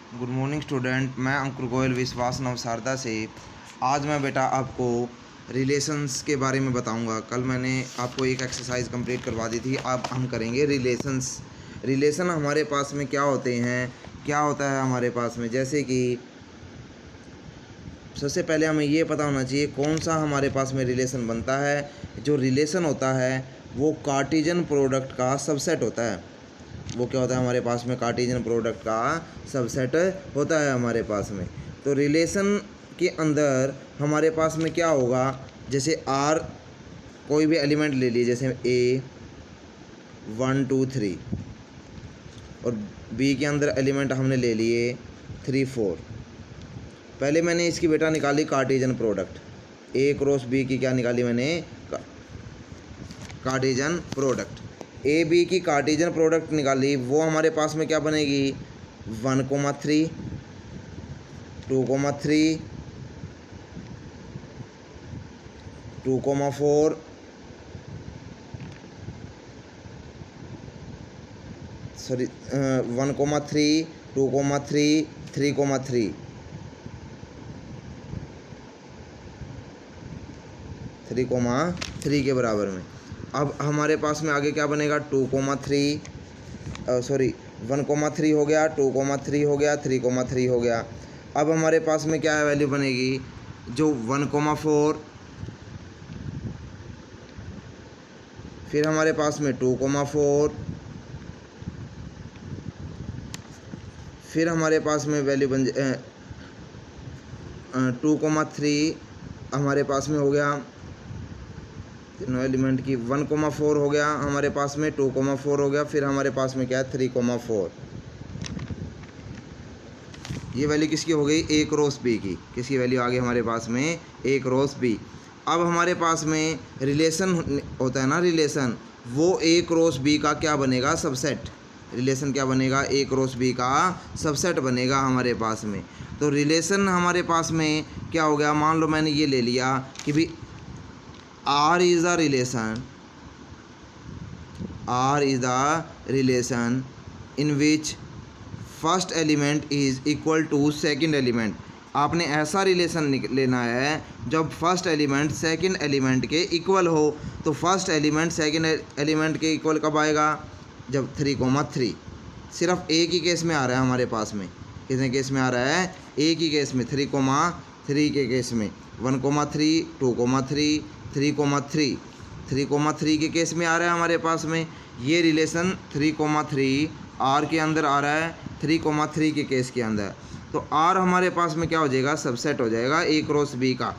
Good morning student, मैं अंकुर गोयल विश्वास नवसारदा से। आज मैं बेटा आपको रिलेशंस के बारे में बताऊंगा। कल मैंने आपको एक एक्सरसाइज कंप्लीट करवा दी थी, अब हम करेंगे रिलेशंस। रिलेशन हमारे पास में क्या होते हैं, क्या होता है हमारे पास में, जैसे कि सबसे पहले हमें ये पता होना चाहिए कौन सा हमारे पास में रिलेशन बनता है। जो रिलेशन होता है वो कार्टेशियन प्रोडक्ट का सबसेट होता है। वो क्या होता है हमारे पास में, कार्टेशियन प्रोडक्ट का सबसेट होता है हमारे पास में। तो रिलेशन के अंदर हमारे पास में क्या होगा, जैसे आर कोई भी एलिमेंट ले लिए, जैसे ए 1 2 3 और बी के अंदर एलिमेंट हमने ले लिए 3 4। पहले मैंने इसकी बेटा निकाली कार्टेशियन प्रोडक्ट, ए क्रॉस बी की क्या निकाली मैंने, कार्टेशियन प्रोडक्ट। ए बी की कार्टेशियन प्रोडक्ट निकाली, वो हमारे पास में क्या बनेगी 1,3 2,3 2,4 सॉरी 1,3 2,3 3,3 3,3 के बराबर में। अब हमारे पास में आगे क्या बनेगा 2,3 सॉरी 1,3 हो गया, 2,3 हो गया, 3,3 हो गया। अब हमारे पास में क्या वैल्यू बनेगी, जो 1,4, फिर हमारे पास में 2,4, फिर हमारे पास में वैल्यू बन 2,3 हमारे पास में हो गया, तीनों एलिमेंट की 1,4 हो गया हमारे पास में, 2,4 हो गया, फिर हमारे पास में क्या है 3,4। ये वैल्यू किसकी हो गई, ए क्रॉस बी की। किसकी वैल्यू आ गई हमारे पास में, ए क्रॉस बी। अब हमारे पास में रिलेशन होता है ना, रिलेशन वो ए क्रॉस बी का क्या बनेगा, सबसेट। रिलेशन क्या बनेगा, ए क्रॉस बी का सबसेट बनेगा हमारे पास में। तो रिलेशन हमारे पास में क्या हो गया, मान लो मैंने ये ले लिया कि भाई R is the relation, R is the relation in which first element is equal to second element। आपने ऐसा रिलेशन लेना है जब फर्स्ट एलिमेंट सेकंड एलिमेंट के इक्वल हो। तो फर्स्ट एलिमेंट सेकंड एलिमेंट के इक्वल कब आएगा, जब 3,3। सिर्फ एक ही केस में आ रहा है हमारे पास में, कितने केस में आ रहा है, एक ही केस में 3,3 के केस में। 1,3 2,3 3,3 3,3 के केस में आ रहा है हमारे पास में। ये रिलेशन 3,3 आर के अंदर आ रहा है, 3,3 के केस के अंदर। तो आर हमारे पास में क्या हो जाएगा, सबसेट हो जाएगा ए क्रॉस बी का।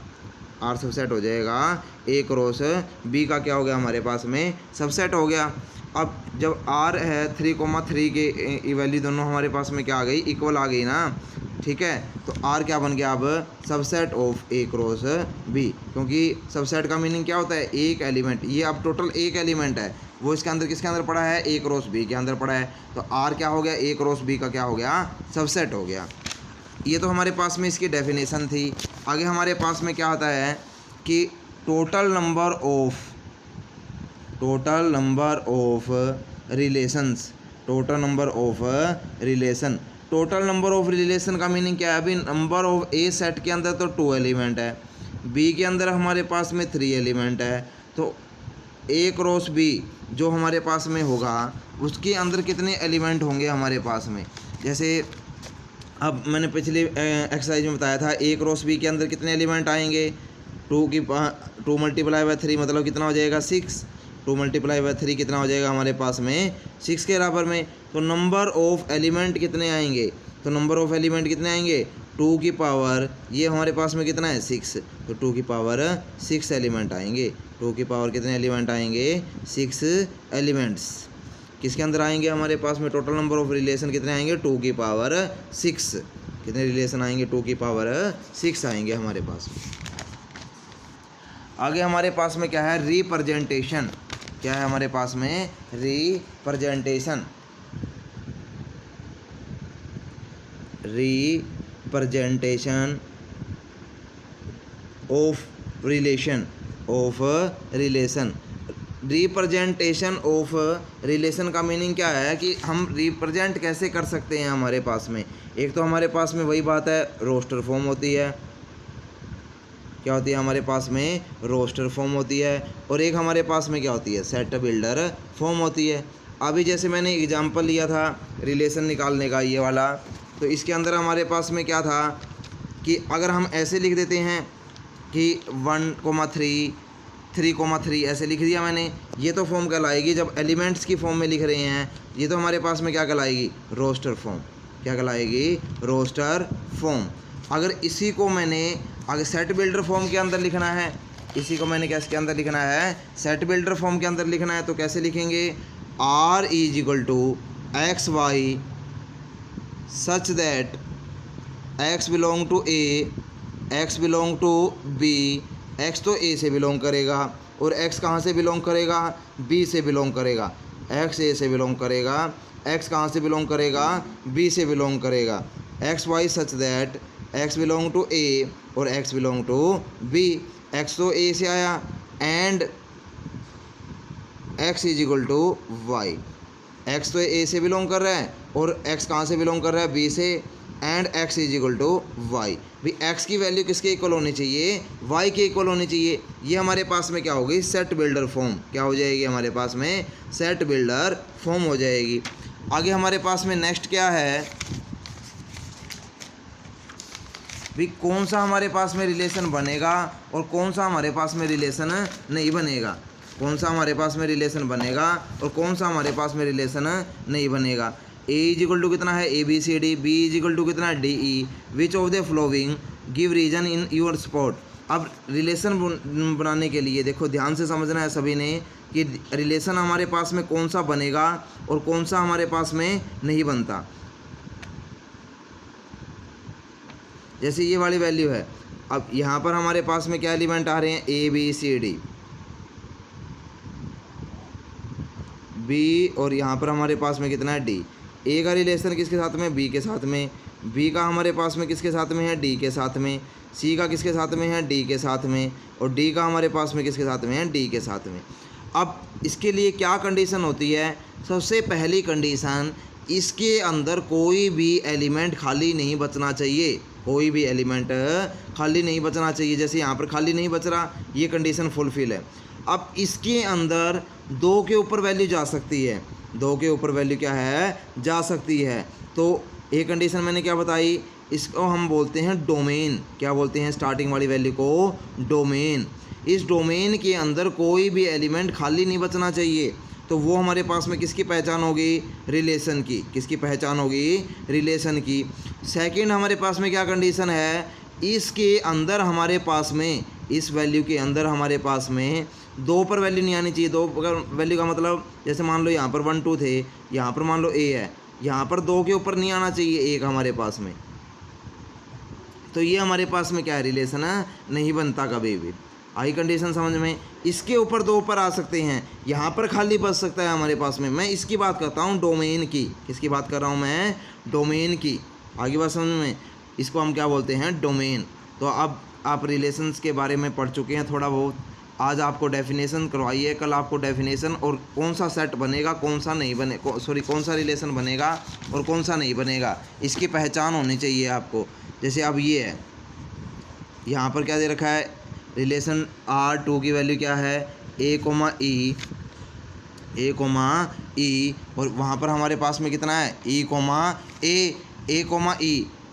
आर सबसेट हो जाएगा ए क्रॉस बी का, क्या हो गया हमारे पास में, सबसेट हो गया। अब जब आर है 3,3 के वैल्यू दोनों हमारे पास में क्या आ गई, इक्वल आ गई ना, ठीक है। तो आर क्या बन गया अब, subset of A cross B. क्योंकि सबसेट का मीनिंग क्या होता है, एक एलिमेंट। ये अब टोटल एक एलिमेंट है, वो इसके अंदर किसके अंदर पड़ा है, ए क्रॉस बी के अंदर पड़ा है। तो आर क्या हो गया, ए क्रॉस बी का क्या हो गया, सबसेट हो गया। ये तो हमारे पास में इसकी डेफिनेशन थी। आगे हमारे पास में क्या होता है कि total number of relations, total number of relation. Total number of relation का मीनिंग क्या है, अभी नंबर ऑफ ए सेट के अंदर तो 2 एलिमेंट है, बी के अंदर हमारे पास में 3 एलिमेंट है। तो ए क्रॉस बी जो हमारे पास में होगा उसके अंदर कितने एलिमेंट होंगे हमारे पास में। जैसे अब मैंने पिछली एक्सरसाइज में बताया था, ए क्रॉस बी के अंदर कितने एलिमेंट आएंगे, 2 × 3 मतलब कितना हो जाएगा 6। 2 × 3 कितना हो जाएगा हमारे पास में, 6 के बराबर में। तो नंबर ऑफ एलिमेंट कितने आएंगे, तो नंबर ऑफ एलिमेंट कितने आएंगे 2 की पावर, ये हमारे पास में कितना है 6, तो 2 की पावर 6 एलिमेंट आएंगे। 2 की पावर कितने एलिमेंट आएंगे, 6 एलिमेंट्स किसके अंदर आएंगे हमारे पास में। टोटल नंबर ऑफ रिलेशन कितने आएंगे, 2 की पावर 6। कितने रिलेशन आएंगे, 2 की पावर 6 आएंगे हमारे पास। आगे हमारे पास में क्या है, रिप्रेजेंटेशन। क्या है हमारे पास में, representation. Representation of relation, representation of relation का मीनिंग क्या है कि हम रिप्रेजेंट कैसे कर सकते हैं हमारे पास में। एक तो हमारे पास में वही बात है, रोस्टर फॉर्म होती है, क्या होती है हमारे पास में, रोस्टर फॉर्म होती है, और एक हमारे पास में क्या होती है, सेट बिल्डर फॉर्म होती है। अभी जैसे मैंने एग्जांपल लिया था रिलेशन निकालने का ये वाला, तो इसके अंदर हमारे पास में क्या था कि अगर हम ऐसे लिख देते हैं कि 1,3 3,3 ऐसे लिख दिया मैंने, ये तो फॉर्म कहलाएगी। जब एलिमेंट्स की फॉर्म में लिख रहे हैं ये तो हमारे पास में क्या कहलाएगी, रोस्टर फॉर्म। क्या कहलाएगी, रोस्टर फॉर्म। अगर इसी को मैंने अगर सेट बिल्डर फॉर्म के अंदर लिखना है, इसी को मैंने कैसे के अंदर लिखना है, सेट बिल्डर फॉर्म के अंदर लिखना है, तो कैसे लिखेंगे, R = XY such that X belong to A, X belong to B। X तो A से बिलोंग करेगा और X कहाँ से बिलोंग करेगा, B से बिलोंग करेगा। X A से बिलोंग करेगा, X कहाँ से बिलोंग करेगा, B से बिलोंग करेगा। XY such that X belong to A और X belong to B। X तो A से आया एंड X = Y। X तो A से बिलोंग कर रहा है और X कहाँ से बिलोंग कर रहा है, B से, एंड X = Y। भाई X की वैल्यू किसके इक्वल होनी चाहिए, Y के इक्वल होनी चाहिए। ये हमारे पास में क्या होगी, सेट बिल्डर फॉर्म। क्या हो जाएगी हमारे पास में, सेट बिल्डर फॉर्म हो जाएगी। आगे हमारे पास में नेक्स्ट क्या है, भाई कौन सा हमारे पास में रिलेशन बनेगा और कौन सा हमारे पास में रिलेशन नहीं बनेगा। कौन सा हमारे पास में रिलेशन बनेगा और कौन सा हमारे पास में रिलेशन नहीं बनेगा। A = कितना है, ABCD, B = कितना है, DE। Which of the following give reason in your spot. अब रिलेशन बनाने के लिए देखो ध्यान से समझना है सभी ने कि रिलेशन हमारे पास में कौन सा बनेगा और कौन सा हमारे पास में नहीं बनता। जैसे ये वाली वैल्यू है, अब यहाँ पर हमारे पास में क्या एलिमेंट आ रहे हैं, ABCD, B, और यहाँ पर हमारे पास में कितना है, D। A का रिलेशन किसके साथ में, B के साथ में। B का हमारे पास में किसके साथ में है, D के साथ में। C का किसके साथ में है, D के साथ में। और D का हमारे पास में किसके साथ में है, D के साथ में। अब इसके लिए क्या कंडीशन होती है, सबसे पहली कंडीशन, इसके अंदर कोई भी एलिमेंट खाली नहीं बचना चाहिए। कोई भी एलिमेंट खाली नहीं बचना चाहिए। जैसे यहाँ पर खाली नहीं बच रहा, ये कंडीशन फुलफिल है। अब इसके अंदर 2 के ऊपर वैल्यू जा सकती है, 2 के ऊपर वैल्यू क्या है, जा सकती है। तो एक कंडीशन मैंने क्या बताई, इसको हम बोलते हैं डोमेन। क्या बोलते हैं, स्टार्टिंग वाली वैल्यू को डोमेन। इस डोमेन के अंदर कोई भी एलिमेंट खाली नहीं बचना चाहिए। तो वो हमारे पास में किसकी पहचान होगी, रिलेशन की। किसकी पहचान होगी, रिलेशन की। सेकंड हमारे पास में क्या कंडीशन है, इसके अंदर हमारे पास में, इस वैल्यू के अंदर हमारे पास में 2 पर वैल्यू नहीं आनी चाहिए। 2 वैल्यू का मतलब, जैसे मान लो यहाँ पर 1 2 थे, यहाँ पर मान लो A है, यहाँ पर 2 के ऊपर नहीं आना चाहिए 1 हमारे पास में। तो ये हमारे पास में क्या है, रिलेशन है, नहीं बनता कभी भी। आई कंडीशन समझ में। इसके ऊपर 2 पर आ सकते हैं, यहाँ पर खाली बच सकता है हमारे पास में। मैं इसकी बात करता हूँ डोमेन की। किसकी बात कर रहा हूँ मैं, डोमेन की। आगे बात समझ में, इसको हम क्या बोलते हैं, डोमेन। तो अब आप रिलेशंस के बारे में पढ़ चुके हैं थोड़ा बहुत। आज आपको डेफिनेशन करवाई है, कल आपको डेफिनेशन और कौन सा सेट बनेगा, कौन सा नहीं बने, कौन सा रिलेशन बनेगा और कौन सा नहीं बनेगा, इसकी पहचान होनी चाहिए आपको। जैसे अब ये है, यहाँ पर क्या दे रखा है, रिलेशन R2 की वैल्यू क्या है, A, E, और वहाँ पर हमारे पास में कितना है, A,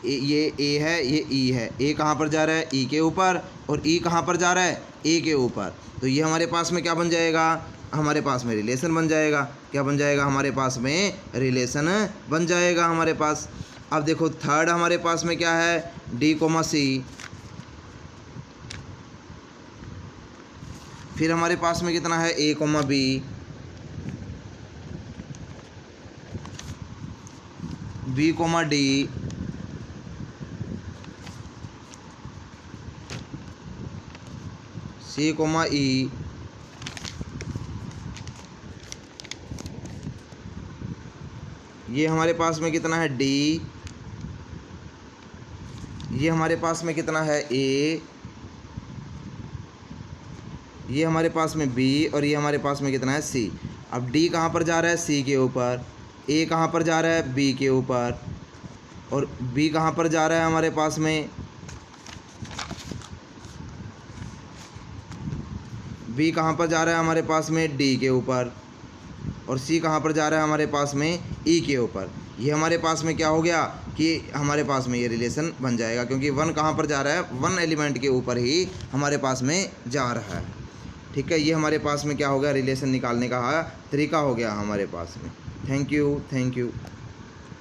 ये A है, ये E है। A कहाँ पर जा रहा है, E के ऊपर, और E कहाँ पर जा रहा है, A के ऊपर। तो ये हमारे पास में क्या बन जाएगा, हमारे पास में रिलेशन बन जाएगा। क्या बन जाएगा, हमारे पास में रिलेशन बन जाएगा हमारे पास। अब देखो थर्ड हमारे पास में क्या है, D, C। फिर हमारे पास में कितना है, A, B, B, D, C, E, ये हमारे पास में कितना है, D, ये हमारे पास में कितना है, A, ये हमारे पास में बी और ये हमारे पास में कितना है सी। अब डी कहाँ पर जा रहा है सी के ऊपर, ए कहाँ पर जा रहा है बी के ऊपर, और बी कहाँ पर जा रहा है हमारे पास में, बी कहाँ पर जा रहा है हमारे पास में डी के ऊपर, और सी कहाँ पर जा रहा है हमारे पास में ई के ऊपर। ये हमारे पास में क्या हो गया कि हमारे पास में ये रिलेशन बन जाएगा, क्योंकि वन कहाँ पर जा रहा है, वन एलिमेंट के ऊपर ही हमारे पास में जा रहा है। ठीक है, ये हमारे पास में क्या हो गया, रिलेशन निकालने का तरीका हो गया हमारे पास में। Thank you.